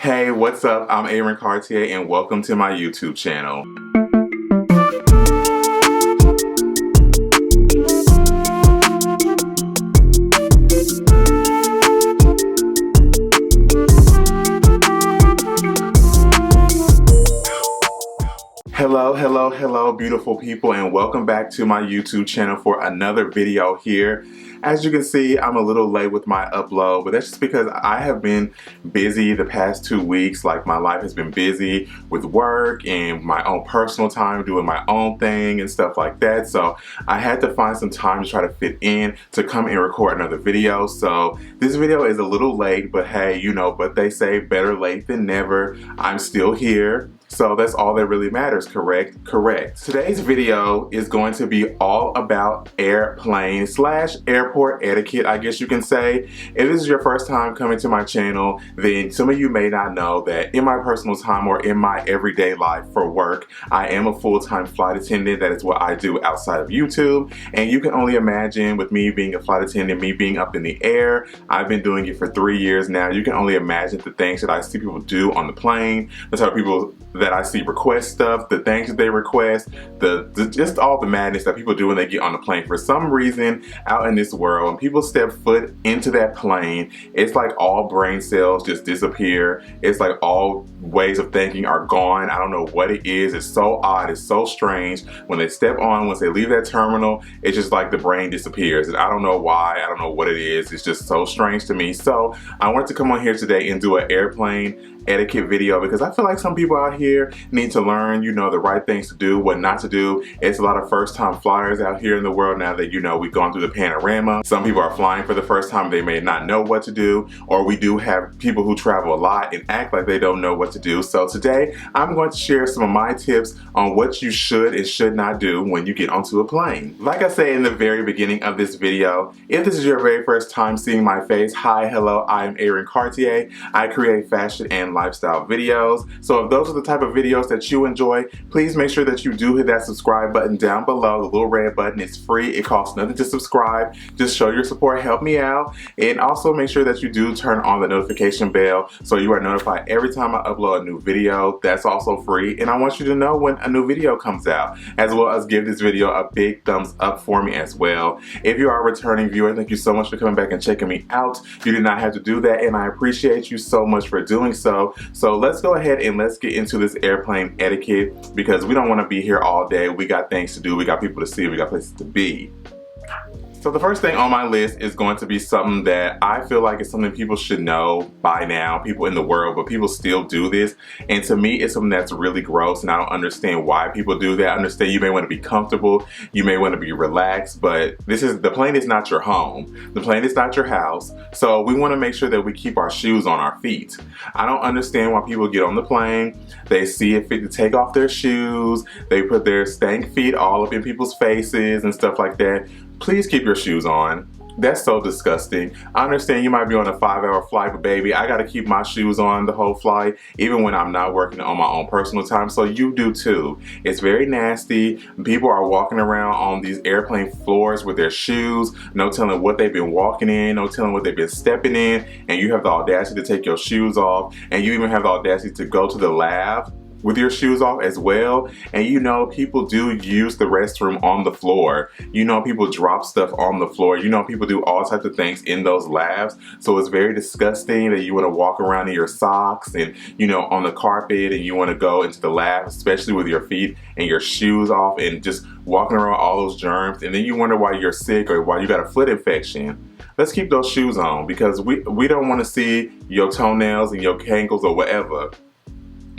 Hey, what's up? I'm Aaron Cartier and welcome to my YouTube channel. Hello, beautiful people, and welcome back to my YouTube channel for another video here. As you can see, I'm a little late with my upload, but that's just because I have been busy the past 2 weeks. Like, my life has been busy with work and my own personal time, doing my own thing and stuff like that. So I had to find some time to try to fit in to come and record another video. So this video is a little late, but hey, you know, but they say better late than never. I'm still here. So that's all that really matters, correct? Correct. Today's video is going to be all about airplane/airport etiquette, I guess you can say. If this is your first time coming to my channel, then some of you may not know that in my personal time or in my everyday life for work, I am a full-time flight attendant. That is what I do outside of YouTube. And you can only imagine with me being a flight attendant, me being up in the air, I've been doing it for 3 years now. You can only imagine the things that I see people do on the plane, the type of people that I see request stuff, the things that they request, just all the madness that people do when they get on the plane. For some reason, out in this world, when people step foot into that plane, it's like all brain cells just disappear. It's like all ways of thinking are gone. I don't know what it is. It's so odd. It's so strange. When they step on, once they leave that terminal, it's just like the brain disappears. And I don't know why. I don't know what it is. It's just so strange to me. So I wanted to come on here today and do an airplane etiquette video because I feel like some people out here need to learn, you know, the right things to do, what not to do. It's a lot of first-time flyers out here in the world now that, you know, we've gone through the panorama. Some people are flying for the first time. They may not know what to do, or we do have people who travel a lot and act like they don't know what to do. So today I'm going to share some of my tips on what you should and should not do when you get onto a plane. Like I said in the very beginning of this video, if this is your very first time seeing my face, hi, hello, I'm Aaron Cartier. I create fashion and lifestyle videos. So if those are the type of videos that you enjoy, please make sure that you do hit that subscribe button down below. The little red button is free. It costs nothing to subscribe. Just show your support, help me out. And also make sure that you do turn on the notification bell so you are notified every time I upload a new video. That's also free. And I want you to know when a new video comes out, as well as give this video a big thumbs up for me as well. If you are a returning viewer, thank you so much for coming back and checking me out. You did not have to do that, and I appreciate you so much for doing so. So let's go ahead and let's get into this airplane etiquette because we don't want to be here all day. We got things to do, we got people to see, we got places to be. So the first thing on my list is going to be something that I feel like is something people should know by now, people in the world, but people still do this. And to me, it's something that's really gross, and I don't understand why people do that. I understand you may want to be comfortable, you may want to be relaxed, but the plane is not your home. The plane is not your house. So we want to make sure that we keep our shoes on our feet. I don't understand why people get on the plane, they see it fit to take off their shoes, they put their stank feet all up in people's faces and stuff like that. Please keep your shoes on. That's so disgusting. I understand you might be on a 5-hour flight, but baby, I gotta keep my shoes on the whole flight, even when I'm not working on my own personal time, so you do too. It's very nasty. People are walking around on these airplane floors with their shoes, no telling what they've been walking in, no telling what they've been stepping in, and you have the audacity to take your shoes off, and you even have the audacity to go to the lab with your shoes off as well. And you know, people do use the restroom on the floor. You know, people drop stuff on the floor. You know, people do all types of things in those labs. So it's very disgusting that you want to walk around in your socks and, you know, on the carpet, and you want to go into the lab, especially with your feet and your shoes off and just walking around all those germs. And then you wonder why you're sick or why you got a foot infection. Let's keep those shoes on because we don't want to see your toenails and your ankles or whatever.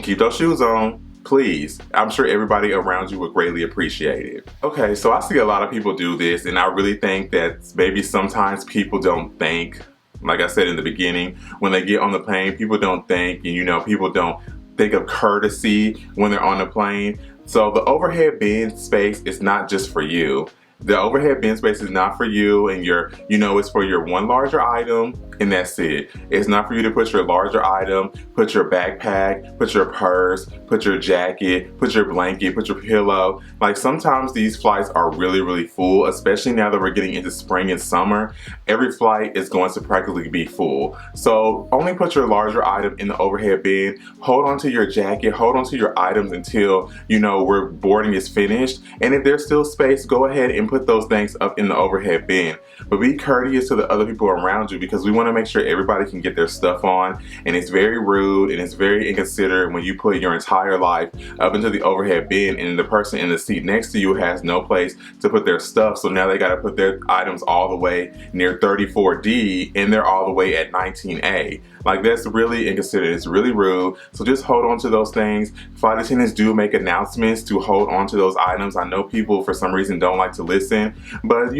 Keep those shoes on, please. I'm sure everybody around you would greatly appreciate it. Okay, so I see a lot of people do this, and I really think that maybe sometimes people don't think, like I said in the beginning, when they get on the plane, people don't think, and you know, people don't think of courtesy when they're on the plane. So the overhead bin space is not just for you. The overhead bin space is not for you and it's for your one larger item and that's it. It's not for you to put your larger item, put your backpack, put your purse, put your jacket, put your blanket, put your pillow. Like sometimes these flights are really, really full, especially now that we're getting into spring and summer. Every flight is going to practically be full. So only put your larger item in the overhead bin. Hold on to your jacket, hold on to your items until where boarding is finished. And if there's still space, go ahead and put those things up in the overhead bin. But be courteous to the other people around you because we want to make sure everybody can get their stuff on. And it's very rude and it's very inconsiderate when you put your entire life up into the overhead bin and the person in the seat next to you has no place to put their stuff. So now they got to put their items all the way near 34D and they're all the way at 19A. Like that's really inconsiderate. It's really rude. So just hold on to those things. Flight attendants do make announcements to hold on to those items. I know people for some reason don't like to listen, but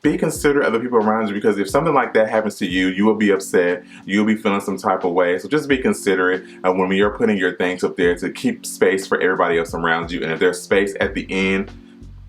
be considerate of the people around you because if something like that happens to you, you will be upset. You'll be feeling some type of way. So just be considerate of when you're putting your things up there to keep space for everybody else around you. And if there's space at the end,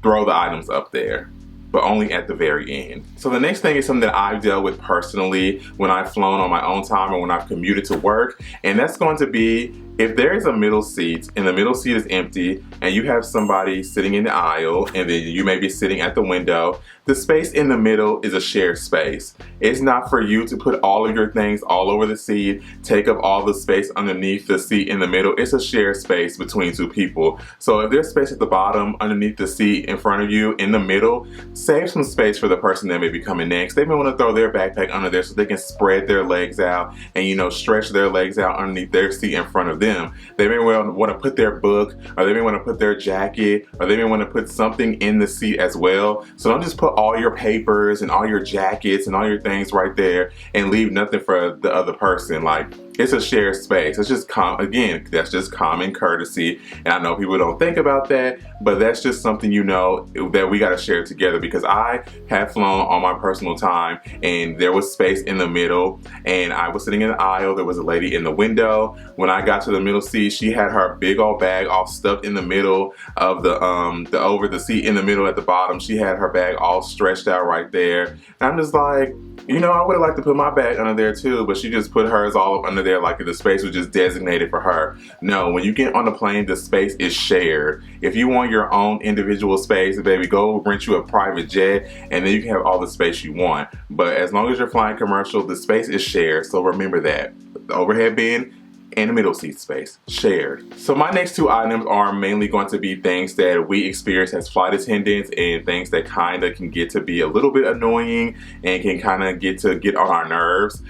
throw the items up there, but only at the very end. So the next thing is something that I've dealt with personally when I've flown on my own time or when I've commuted to work, and that's going to be if there is a middle seat and the middle seat is empty and you have somebody sitting in the aisle and then you may be sitting at the window, the space in the middle is a shared space. It's not for you to put all of your things all over the seat, take up all the space underneath the seat in the middle. It's a shared space between two people. So if there's space at the bottom, underneath the seat, in front of you, in the middle, save some space for the person that may be coming next. They may want to throw their backpack under there so they can spread their legs out and stretch their legs out underneath their seat in front of them. They may want to put their book, or they may want to put their jacket, or they may want to put something in the seat as well. So don't just put all your papers and all your jackets and all your things right there and leave nothing for the other person. Like, it's a shared space. It's just that's just common courtesy. And I know people don't think about that, but that's just something that we got to share together because I have flown on my personal time and there was space in the middle and I was sitting in the aisle. There was a lady in the window. When I got to the middle seat, she had her big old bag all stuffed in the middle of the over the seat in the middle at the bottom. She had her bag all stretched out right there. And I'm just like, I would have liked to put my bag under there too, but she just put hers all up under there like the space was just designated for her. No, when you get on the plane, the space is shared. If you want your own individual space, baby, go rent you a private jet and then you can have all the space you want. But as long as you're flying commercial, the space is shared. So remember that. The overhead bin and the middle seat space shared. So my next two items are mainly going to be things that we experience as flight attendants and things that kind of can get to be a little bit annoying and can kind of get on our nerves.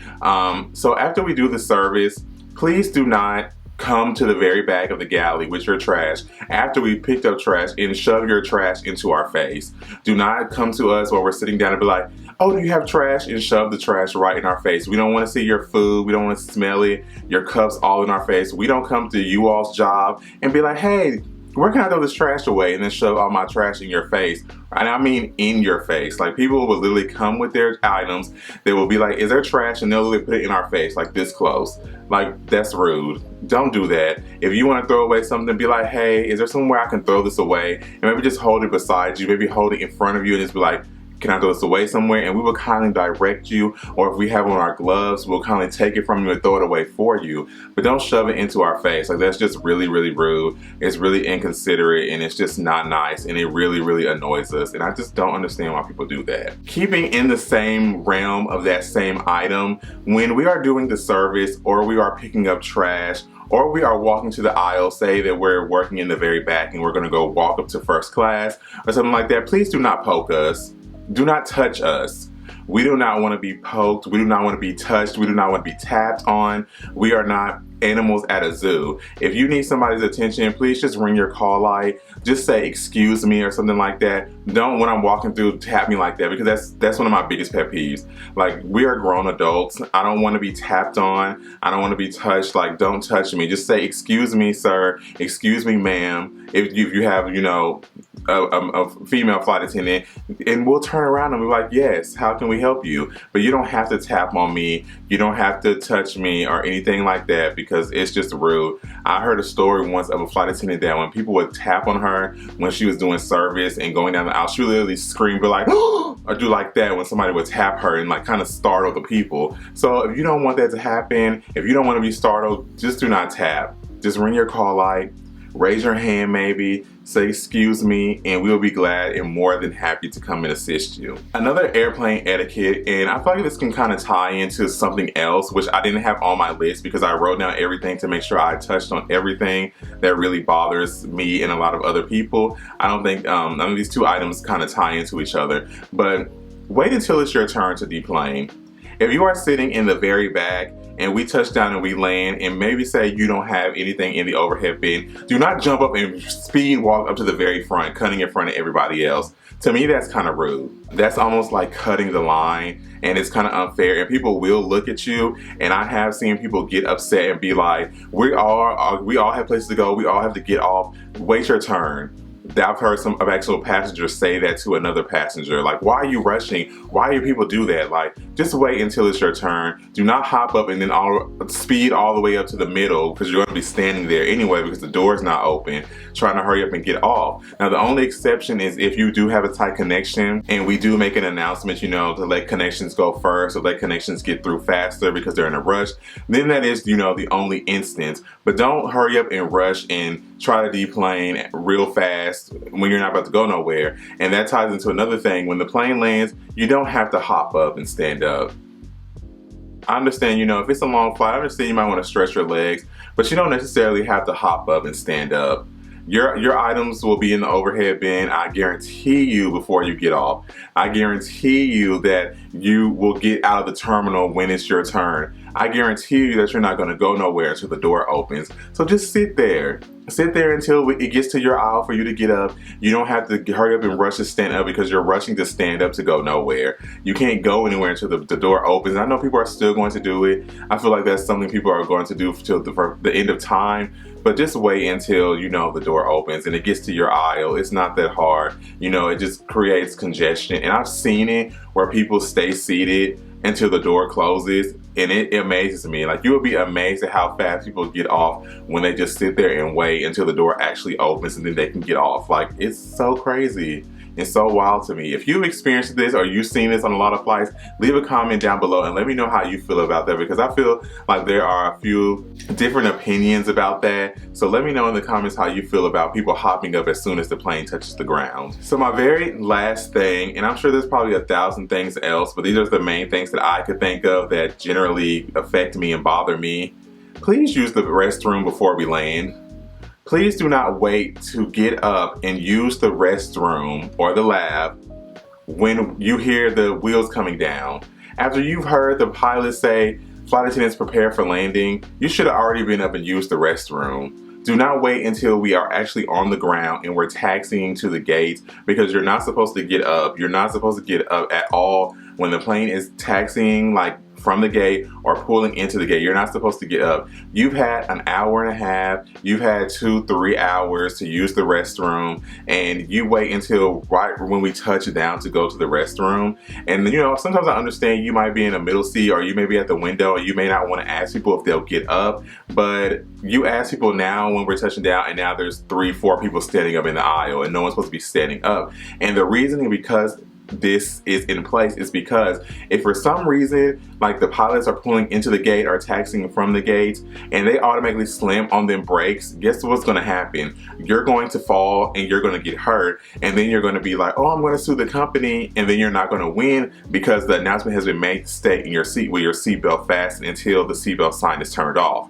So after we do the service, please do not come to the very back of the galley with your trash after we picked up trash and shove your trash into our face. Do not come to us while we're sitting down and be like, oh, do you have trash? And shove the trash right in our face. We don't want to see your food. We don't want to smell it. Your cups all in our face. We don't come to you all's job and be like, hey, where can I throw this trash away? And then shove all my trash in your face. And I mean in your face. Like people will literally come with their items. They will be like, is there trash? And they'll literally put it in our face like this close. Like that's rude. Don't do that. If you want to throw away something, be like, hey, is there somewhere I can throw this away? And maybe just hold it beside you. Maybe hold it in front of you and just be like, can I throw this away somewhere? And we will kindly direct you, or if we have on our gloves, we'll kindly take it from you and throw it away for you. But don't shove it into our face. Like that's just really, really rude. It's really inconsiderate and it's just not nice and it really, really annoys us. And I just don't understand why people do that. Keeping in the same realm of that same item, when we are doing the service or we are picking up trash, or we are walking to the aisle, say that we're working in the very back and we're gonna go walk up to first class or something like that, please do not poke us. Do not touch us. We do not want to be poked. We do not want to be touched. We do not want to be tapped on. We are not animals at a zoo. If you need somebody's attention, please just ring your call light. Just say, excuse me or something like that. Don't, when I'm walking through, tap me like that because that's one of my biggest pet peeves. Like, we are grown adults. I don't want to be tapped on. I don't want to be touched. Like, don't touch me. Just say, excuse me, sir. Excuse me, ma'am. If you have, a female flight attendant, and we'll turn around and be like, yes, how can we help you? But you don't have to tap on me, you don't have to touch me or anything like that, because it's just rude. I heard a story once of a flight attendant that when people would tap on her when she was doing service and going down the aisle, she would literally scream, be like, or do like that when somebody would tap her and like kind of startle the people. So if you don't want that to happen, if you don't want to be startled, just do not tap. Just ring your call light, raise your hand maybe, say excuse me, and we'll be glad and more than happy to come and assist you. Another airplane etiquette, and I feel like this can kind of tie into something else, which I didn't have on my list because I wrote down everything to make sure I touched on everything that really bothers me and a lot of other people. I don't think none of these two items kind of tie into each other, but wait until it's your turn to deplane. If you are sitting in the very back and we touch down and we land, and maybe say you don't have anything in the overhead bin, do not jump up and speed walk up to the very front, cutting in front of everybody else. To me, that's kind of rude. That's almost like cutting the line, and it's kind of unfair, and people will look at you, and I have seen people get upset and be like, we all have places to go, we all have to get off, wait your turn. I've heard some of actual passengers say that to another passenger. Like, why are you rushing? Why do people do that? Like, just wait until it's your turn. Do not hop up and then speed all the way up to the middle, because you're going to be standing there anyway because the door's not open, trying to hurry up and get off. Now, the only exception is if you do have a tight connection, and we do make an announcement, you know, to let connections go first, or let connections get through faster because they're in a rush, then that is, you know, the only instance. But don't hurry up and rush and try to deplane real fast when you're not about to go nowhere. And that ties into another thing. When the plane lands, you don't have to hop up and stand up. I understand, you know, if it's a long flight, I understand you might want to stretch your legs, but you don't necessarily have to hop up and stand up. Your items will be in the overhead bin, I guarantee you, before you get off. I guarantee you that you will get out of the terminal when it's your turn. I guarantee you that you're not going to go nowhere until the door opens. So just sit there. Sit there until it gets to your aisle for you to get up. You don't have to hurry up and rush to stand up because you're rushing to stand up to go nowhere. You can't go anywhere until the door opens. I know people are still going to do it. I feel like that's something people are going to do till the end of time. But just wait until, you know, the door opens and it gets to your aisle. It's not that hard. You know, it just creates congestion. And I've seen it where people stay seated until the door closes, and it amazes me. Like, you would be amazed at how fast people get off when they just sit there and wait until the door actually opens and then they can get off. Like, it's so crazy. It's so wild to me. If you've experienced this or you've seen this on a lot of flights, leave a comment down below and let me know how you feel about that, because I feel like there are a few different opinions about that. So let me know in the comments how you feel about people hopping up as soon as the plane touches the ground. So my very last thing, and I'm sure there's probably 1,000 things else, but these are the main things that I could think of that generally affect me and bother me. Please use the restroom before we land. Please do not wait to get up and use the restroom or the lab when you hear the wheels coming down. After you've heard the pilot say, flight attendants prepare for landing, you should have already been up and used the restroom. Do not wait until we are actually on the ground and we're taxiing to the gate, because you're not supposed to get up. You're not supposed to get up at all when the plane is taxiing, like from the gate or pulling into the gate. You're not supposed to get up. You've had an hour and a half, you've had 2-3 hours to use the restroom, and you wait until right when we touch down to go to the restroom. And you know, sometimes I understand you might be in a middle seat or you may be at the window and you may not want to ask people if they'll get up, but you ask people now when we're touching down, and now there's 3-4 people standing up in the aisle and no one's supposed to be standing up. And the reasoning because this is in place is because if for some reason, like, the pilots are pulling into the gate or taxiing from the gate and they automatically slam on them brakes, guess what's going to happen? You're going to fall and you're going to get hurt, and then you're going to be like, oh, I'm going to sue the company, and then you're not going to win because the announcement has been made to stay in your seat with your seatbelt fastened until the seatbelt sign is turned off.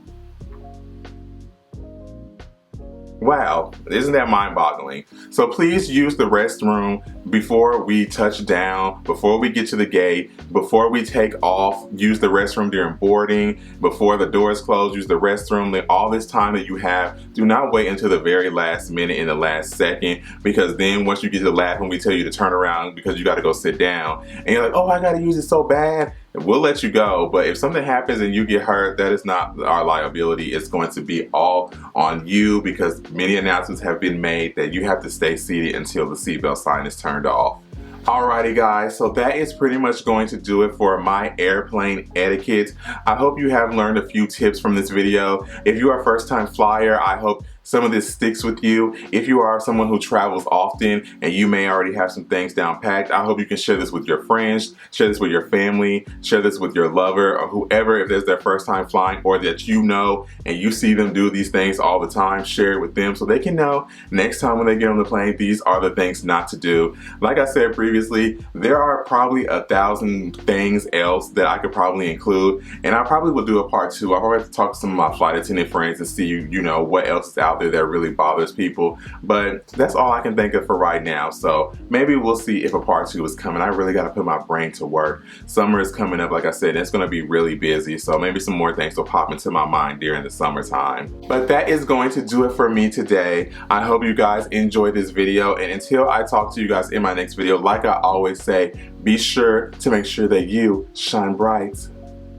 Wow, isn't that mind-boggling? So please use the restroom before we touch down, before we get to the gate, before we take off. Use the restroom during boarding, before the doors close. Use the restroom. All this time that you have, do not wait until the very last minute in the last second, because then once you get to the lab and we tell you to turn around because you got to go sit down, and you're like, oh, I got to use it so bad. we'll let you go, but if something happens and you get hurt, that is not our liability. It's going to be all on you, because many announcements have been made that you have to stay seated until the seatbelt sign is turned off. Alrighty guys, so that is pretty much going to do it for my airplane etiquette. I hope you have learned a few tips from this video. If you are a first-time flyer, I hope some of this sticks with you. If you are someone who travels often and you may already have some things down packed, I hope you can share this with your friends, share this with your family, share this with your lover or whoever, if there's their first time flying or that you know and you see them do these things all the time. Share it with them so they can know next time when they get on the plane, these are the things not to do. Like I said previously, there are probably 1,000 things else that I could probably include, and I probably will do a part 2. I'll probably have to talk to some of my flight attendant friends and see, you know, what else is out there that really bothers people. But that's all I can think of for right now. So maybe we'll see if a part 2 is coming. I really got to put my brain to work. Summer is coming up, like I said, and it's going to be really busy. So maybe some more things will pop into my mind during the summertime. But that is going to do it for me today. I hope you guys enjoyed this video, and until I talk to you guys in my next video, like I always say, be sure to make sure that you shine bright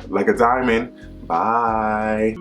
like a diamond. Bye.